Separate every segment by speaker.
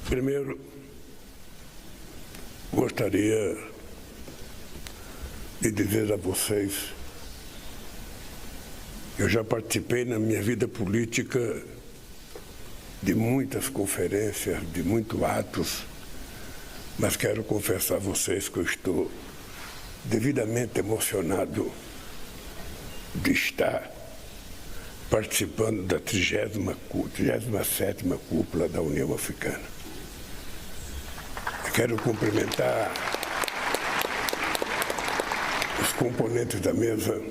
Speaker 1: Primeiro, gostaria de dizer a vocês que eu já participei na minha vida política de muitas conferências, de muitos atos, mas quero confessar a vocês que eu estou devidamente emocionado de estar participando da 37ª Cúpula da União Africana. Quero cumprimentar os componentes da mesa,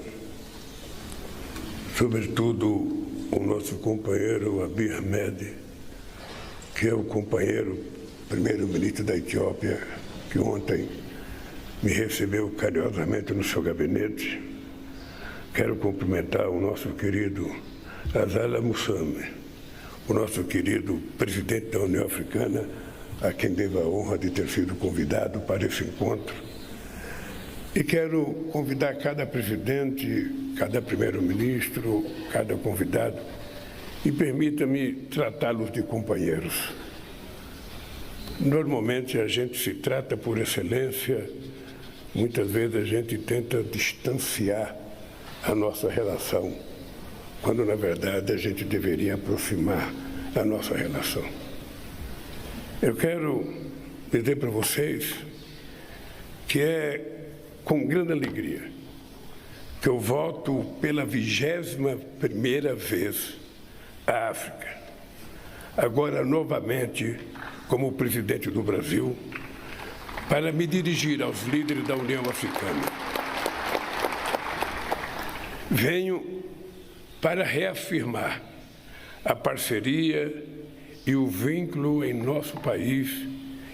Speaker 1: sobretudo o nosso companheiro Abiy Ahmed, que é o companheiro primeiro-ministro da Etiópia, que ontem me recebeu carinhosamente no seu gabinete. Quero cumprimentar o nosso querido Azali Moussaoui, o nosso querido presidente da União Africana, a quem devo a honra de ter sido convidado para esse encontro. E quero convidar cada presidente, cada primeiro-ministro, cada convidado, e permita-me tratá-los de companheiros. Normalmente a gente se trata por excelência, muitas vezes a gente tenta distanciar a nossa relação, quando na verdade a gente deveria aproximar a nossa relação. Eu quero dizer para vocês que é com grande alegria que eu volto pela 21ª vez à África, agora novamente como presidente do Brasil, para me dirigir aos líderes da União Africana. Venho para reafirmar a parceria e o vínculo em nosso país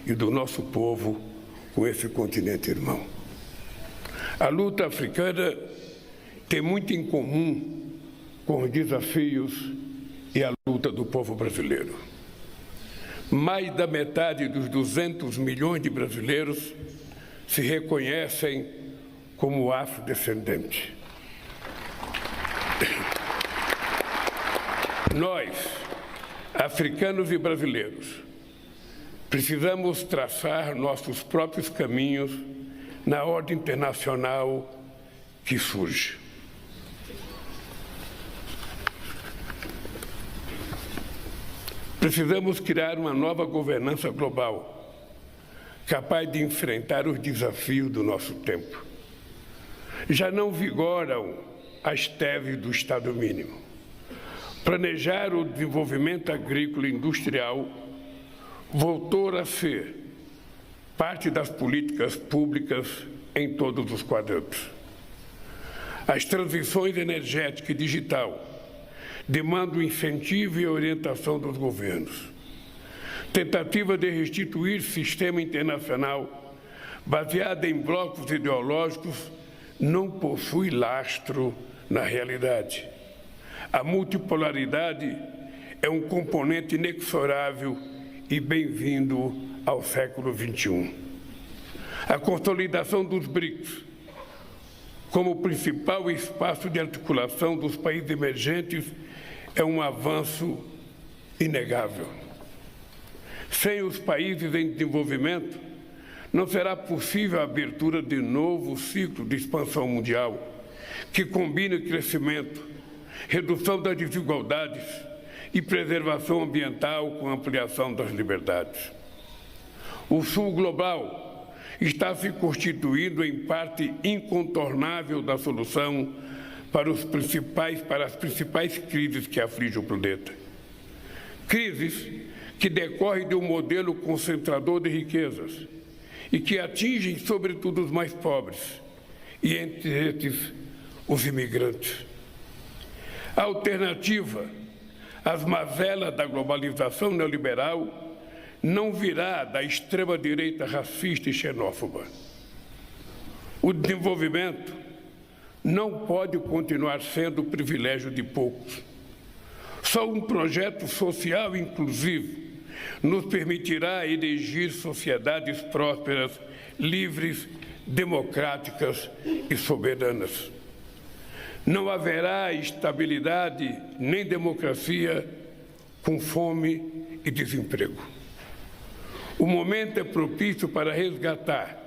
Speaker 1: e do nosso povo com esse continente irmão. A luta africana tem muito em comum com os desafios e a luta do povo brasileiro. Mais da metade dos 200 milhões de brasileiros se reconhecem como afrodescendentes. Nós, africanos e brasileiros, precisamos traçar nossos próprios caminhos na ordem internacional que surge. Precisamos criar uma nova governança global, capaz de enfrentar os desafios do nosso tempo. Já não vigoram as teses do Estado mínimo. Planejar o desenvolvimento agrícola e industrial voltou a ser parte das políticas públicas em todos os quadrantes. As transições energética e digital demandam incentivo e orientação dos governos. Tentativa de restituir sistema internacional baseada em blocos ideológicos não possui lastro na realidade. A multipolaridade é um componente inexorável e bem-vindo ao século XXI. A consolidação dos BRICS como principal espaço de articulação dos países emergentes é um avanço inegável. Sem os países em desenvolvimento, não será possível a abertura de novo ciclo de expansão mundial, que combine crescimento, redução das desigualdades e preservação ambiental com ampliação das liberdades. O Sul global está se constituindo em parte incontornável da solução para as principais crises que afligem o planeta. Crises que decorrem de um modelo concentrador de riquezas e que atingem, sobretudo, os mais pobres, e entre esses, os imigrantes. A alternativa às mazelas da globalização neoliberal não virá da extrema-direita racista e xenófoba. O desenvolvimento não pode continuar sendo o privilégio de poucos. Só um projeto social inclusivo nos permitirá erigir sociedades prósperas, livres, democráticas e soberanas. Não haverá estabilidade nem democracia com fome e desemprego. O momento é propício para resgatar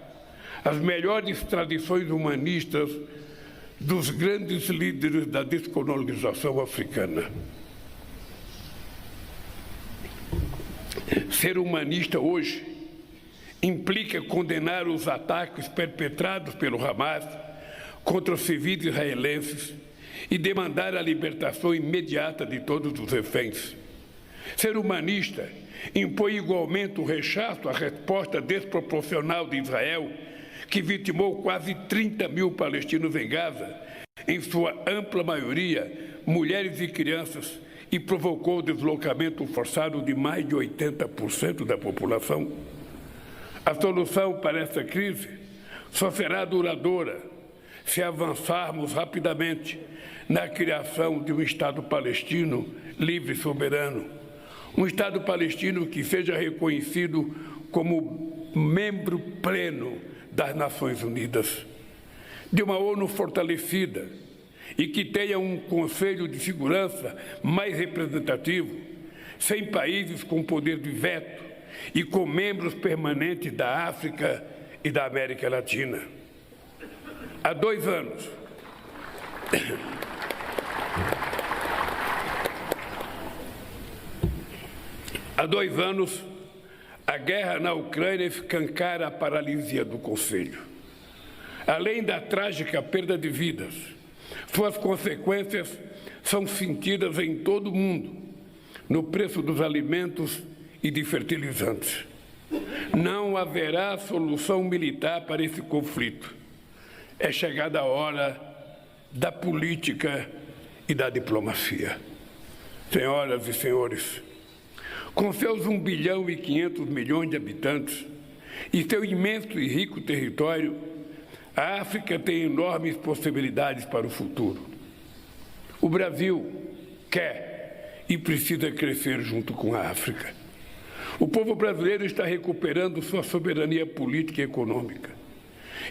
Speaker 1: as melhores tradições humanistas dos grandes líderes da descolonização africana. Ser humanista hoje implica condenar os ataques perpetrados pelo Hamas contra os civis israelenses e demandar a libertação imediata de todos os reféns. Ser humanista impõe igualmente o rechaço à resposta desproporcional de Israel, que vitimou quase 30 mil palestinos em Gaza, em sua ampla maioria mulheres e crianças, e provocou o deslocamento forçado de mais de 80% da população. A solução para essa crise só será duradoura se avançarmos rapidamente na criação de um Estado palestino livre e soberano. Um Estado palestino que seja reconhecido como membro pleno das Nações Unidas, de uma ONU fortalecida e que tenha um Conselho de Segurança mais representativo, sem países com poder de veto e com membros permanentes da África e da América Latina. Há 2 anos, a guerra na Ucrânia escancara a paralisia do Conselho. Além da trágica perda de vidas, suas consequências são sentidas em todo o mundo, no preço dos alimentos e de fertilizantes. Não haverá solução militar para esse conflito. É chegada a hora da política e da diplomacia. Senhoras e senhores, com seus 1,5 bilhão de habitantes e seu imenso e rico território, a África tem enormes possibilidades para o futuro. O Brasil quer e precisa crescer junto com a África. O povo brasileiro está recuperando sua soberania política e econômica.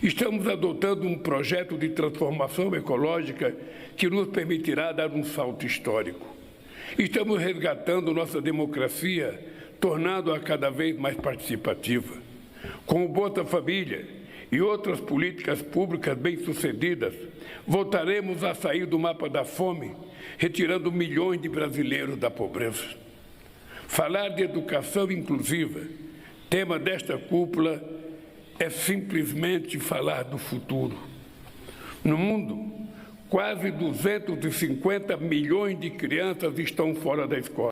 Speaker 1: Estamos adotando um projeto de transformação ecológica que nos permitirá dar um salto histórico. Estamos resgatando nossa democracia, tornando-a cada vez mais participativa. Com o Bolsa Família e outras políticas públicas bem-sucedidas, voltaremos a sair do mapa da fome, retirando milhões de brasileiros da pobreza. Falar de educação inclusiva, tema desta cúpula, é simplesmente falar do futuro. No mundo, quase 250 milhões de crianças estão fora da escola.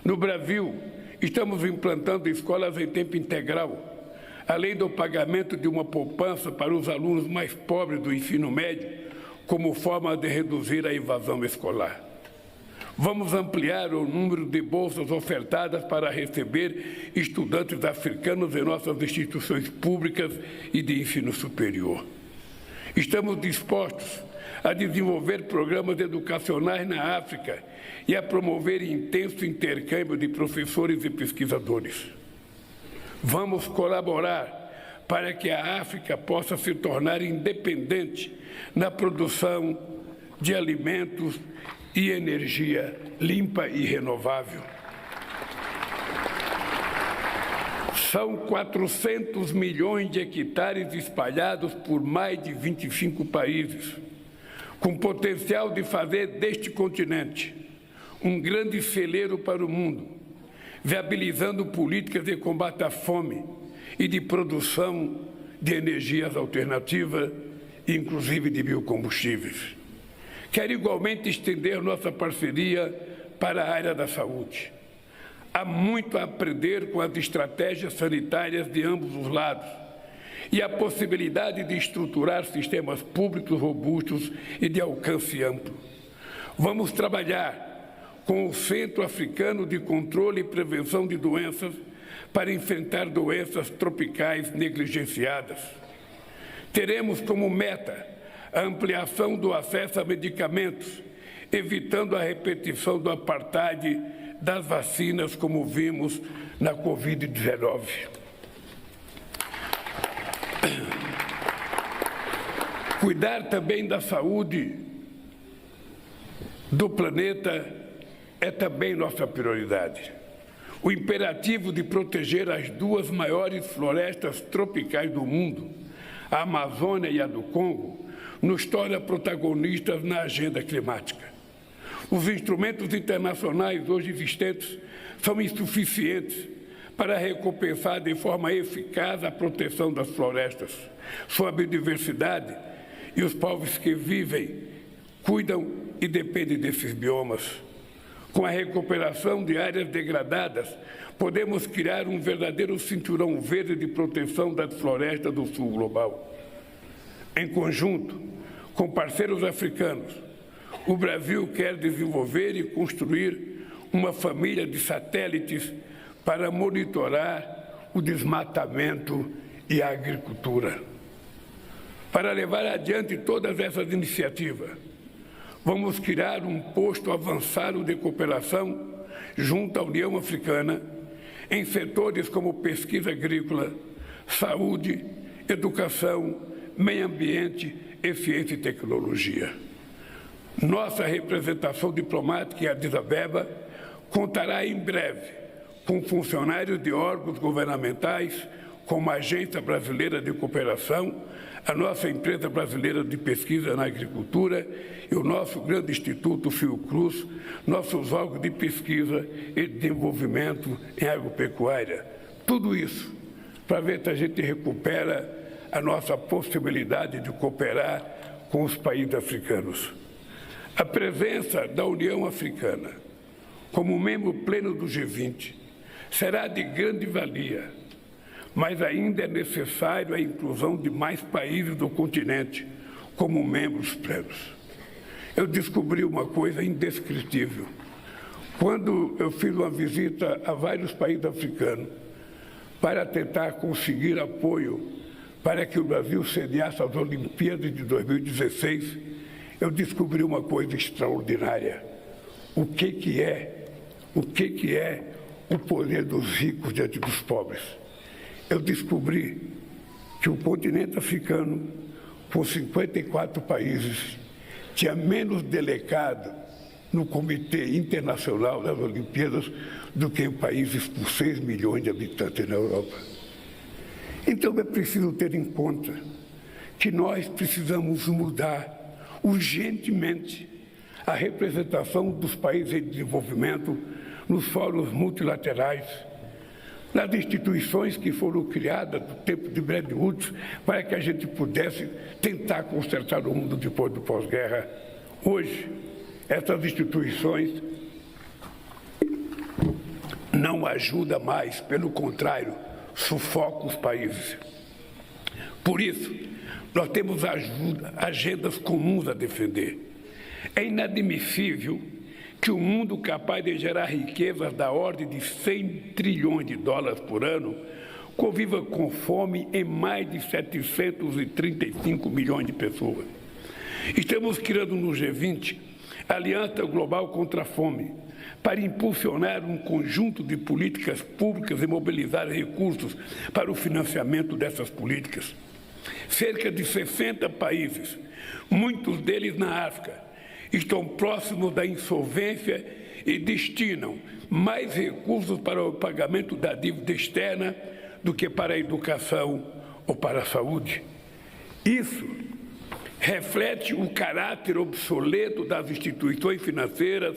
Speaker 1: No Brasil, estamos implantando escolas em tempo integral, além do pagamento de uma poupança para os alunos mais pobres do ensino médio, como forma de reduzir a evasão escolar. Vamos ampliar o número de bolsas ofertadas para receber estudantes africanos em nossas instituições públicas e de ensino superior. Estamos dispostos a desenvolver programas educacionais na África e a promover intenso intercâmbio de professores e pesquisadores. Vamos colaborar para que a África possa se tornar independente na produção de alimentos e energia limpa e renovável. São 400 milhões de hectares espalhados por mais de 25 países, com potencial de fazer deste continente um grande celeiro para o mundo, viabilizando políticas de combate à fome e de produção de energias alternativas, inclusive de biocombustíveis. Quero igualmente estender nossa parceria para a área da saúde. Há muito a aprender com as estratégias sanitárias de ambos os lados e a possibilidade de estruturar sistemas públicos robustos e de alcance amplo. Vamos trabalhar com o Centro Africano de Controle e Prevenção de Doenças para enfrentar doenças tropicais negligenciadas. Teremos como meta a ampliação do acesso a medicamentos, evitando a repetição do apartheid das vacinas, como vimos na Covid-19. Cuidar também da saúde do planeta é também nossa prioridade. O imperativo de proteger as duas maiores florestas tropicais do mundo, a Amazônia e a do Congo, nos torna protagonistas na agenda climática. Os instrumentos internacionais hoje existentes são insuficientes para recompensar de forma eficaz a proteção das florestas, sua biodiversidade e os povos que vivem, cuidam e dependem desses biomas. Com a recuperação de áreas degradadas, podemos criar um verdadeiro cinturão verde de proteção das florestas do sul global. Em conjunto, com parceiros africanos, o Brasil quer desenvolver e construir uma família de satélites para monitorar o desmatamento e a agricultura. Para levar adiante todas essas iniciativas, vamos criar um posto avançado de cooperação junto à União Africana em setores como pesquisa agrícola, saúde, educação, meio ambiente e ciência e tecnologia. Nossa representação diplomática em Addis Abeba contará em breve com funcionários de órgãos governamentais, como a Agência Brasileira de Cooperação, a nossa empresa brasileira de pesquisa na agricultura e o nosso grande instituto Fiocruz, nossos órgãos de pesquisa e desenvolvimento em agropecuária. Tudo isso para ver se a gente recupera a nossa possibilidade de cooperar com os países africanos. A presença da União Africana como membro pleno do G20 será de grande valia, mas ainda é necessário a inclusão de mais países do continente como membros plenos. Eu descobri uma coisa indescritível. Quando eu fiz uma visita a vários países africanos para tentar conseguir apoio para que o Brasil sediasse as Olimpíadas de 2016, eu descobri uma coisa extraordinária. O que é o poder dos ricos diante dos pobres? Eu descobri que o continente africano, com 54 países, tinha menos delegado no Comitê Internacional das Olimpíadas do que em países com 6 milhões de habitantes na Europa. Então é preciso ter em conta que nós precisamos mudar urgentemente a representação dos países em desenvolvimento nos fóruns multilaterais, nas instituições que foram criadas no tempo de Bretton Woods para que a gente pudesse tentar consertar o mundo depois do pós-guerra. Hoje, essas instituições não ajudam mais, pelo contrário, sufocam os países. Por isso, nós temos agendas comuns a defender. É inadmissível que um mundo capaz de gerar riquezas da ordem de 100 trilhões de dólares por ano conviva com fome em mais de 735 milhões de pessoas. Estamos criando no G20 a Aliança Global contra a Fome, para impulsionar um conjunto de políticas públicas e mobilizar recursos para o financiamento dessas políticas. Cerca de 60 países, muitos deles na África, estão próximos da insolvência e destinam mais recursos para o pagamento da dívida externa do que para a educação ou para a saúde. Isso reflete o caráter obsoleto das instituições financeiras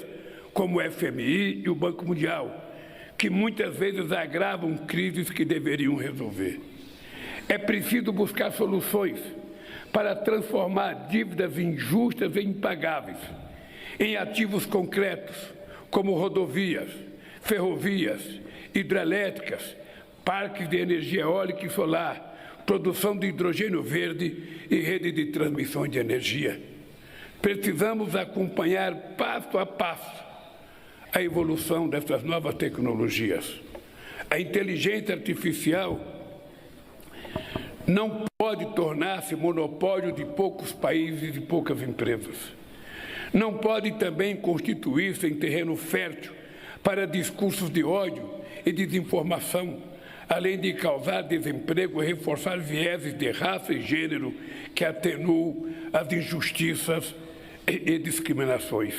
Speaker 1: como o FMI e o Banco Mundial, que muitas vezes agravam crises que deveriam resolver. É preciso buscar soluções para transformar dívidas injustas e impagáveis em ativos concretos, como rodovias, ferrovias, hidrelétricas, parques de energia eólica e solar, produção de hidrogênio verde e rede de transmissão de energia. Precisamos acompanhar passo a passo a evolução dessas novas tecnologias. A inteligência artificial não pode tornar-se monopólio de poucos países e poucas empresas. Não pode também constituir-se em terreno fértil para discursos de ódio e desinformação, além de causar desemprego e reforçar vieses de raça e gênero que atenuam as injustiças e discriminações.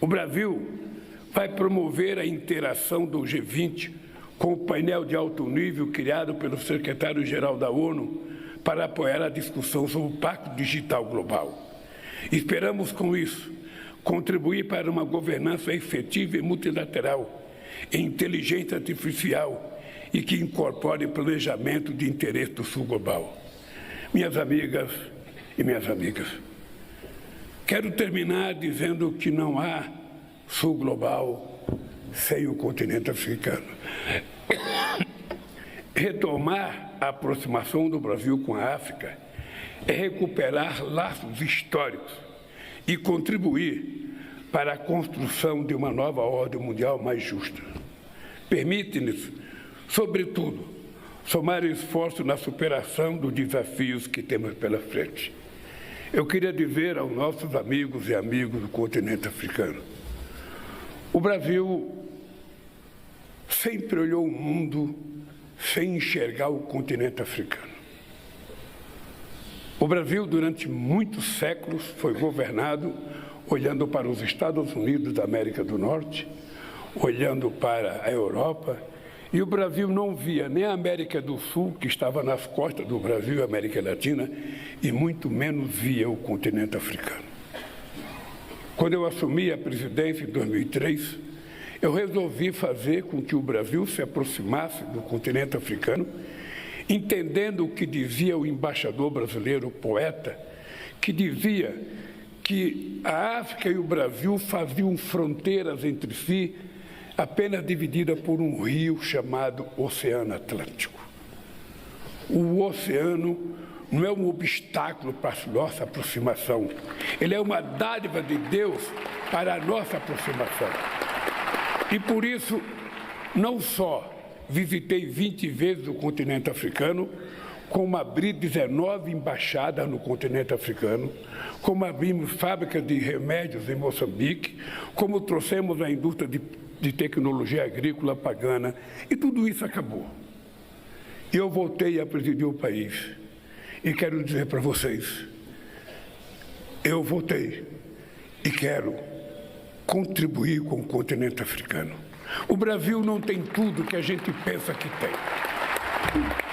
Speaker 1: O Brasil vai promover a interação do G20 com o painel de alto nível criado pelo secretário-geral da ONU para apoiar a discussão sobre o Pacto Digital Global. Esperamos, com isso, contribuir para uma governança efetiva e multilateral em inteligência artificial e que incorpore planejamento de interesse do Sul Global. Minhas amigas e minhas amigas, quero terminar dizendo que não há Sul Global sem o continente africano. Retomar a aproximação do Brasil com a África é recuperar laços históricos e contribuir para a construção de uma nova ordem mundial mais justa. Permite-nos, sobretudo, somar esforço na superação dos desafios que temos pela frente. Eu queria dizer aos nossos amigos e amigas do continente africano, o Brasil sempre olhou o mundo sem enxergar o continente africano. O Brasil, durante muitos séculos, foi governado olhando para os Estados Unidos da América do Norte, olhando para a Europa, e o Brasil não via nem a América do Sul, que estava nas costas do Brasil e a América Latina, e muito menos via o continente africano. Quando eu assumi a presidência em 2003, eu resolvi fazer com que o Brasil se aproximasse do continente africano, entendendo o que dizia o embaixador brasileiro, o poeta, que dizia que a África e o Brasil faziam fronteiras entre si apenas dividida por um rio chamado Oceano Atlântico. O oceano não é um obstáculo para a nossa aproximação, ele é uma dádiva de Deus para a nossa aproximação. E por isso, não só visitei 20 vezes o continente africano, como abri 19 embaixadas no continente africano, como abrimos fábricas de remédios em Moçambique, como trouxemos a indústria de tecnologia agrícola para Gana, e tudo isso acabou. E eu voltei a presidir o país. E quero dizer para vocês, eu voltei e quero contribuir com o continente africano. O Brasil não tem tudo que a gente pensa que tem.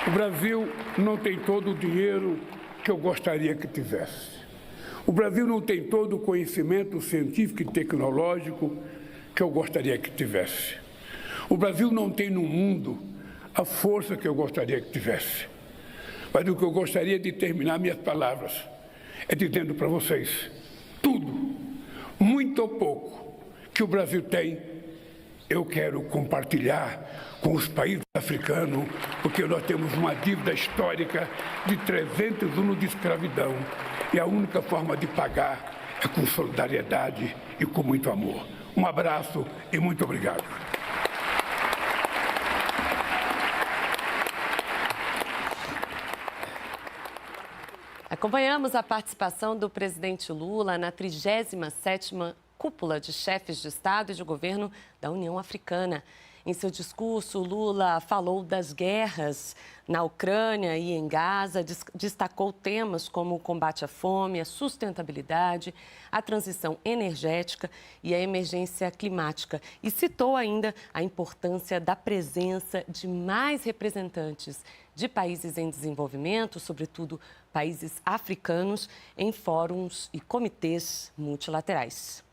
Speaker 1: O Brasil não tem todo o dinheiro que eu gostaria que tivesse. O Brasil não tem todo o conhecimento científico e tecnológico que eu gostaria que tivesse. O Brasil não tem no mundo a força que eu gostaria que tivesse. Mas o que eu gostaria de terminar minhas palavras é dizendo para vocês, tudo, muito ou pouco, que o Brasil tem, eu quero compartilhar com os países africanos, porque nós temos uma dívida histórica de 300 anos de escravidão e a única forma de pagar é com solidariedade e com muito amor. Um abraço e muito obrigado.
Speaker 2: Acompanhamos a participação do presidente Lula na 37ª Cúpula de Chefes de Estado e de Governo da União Africana. Em seu discurso, Lula falou das guerras na Ucrânia e em Gaza, destacou temas como o combate à fome, a sustentabilidade, a transição energética e a emergência climática. E citou ainda a importância da presença de mais representantes de países em desenvolvimento, sobretudo países africanos, em fóruns e comitês multilaterais.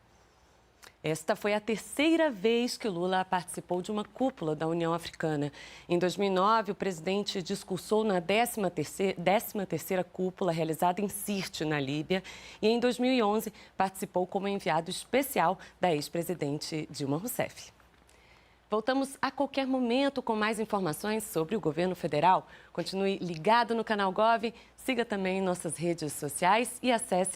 Speaker 2: Esta foi a terceira vez que Lula participou de uma cúpula da União Africana. Em 2009, o presidente discursou na 13ª cúpula realizada em Sirte, na Líbia. E em 2011, participou como enviado especial da ex-presidente Dilma Rousseff. Voltamos a qualquer momento com mais informações sobre o governo federal. Continue ligado no canal Gov, siga também nossas redes sociais e acesse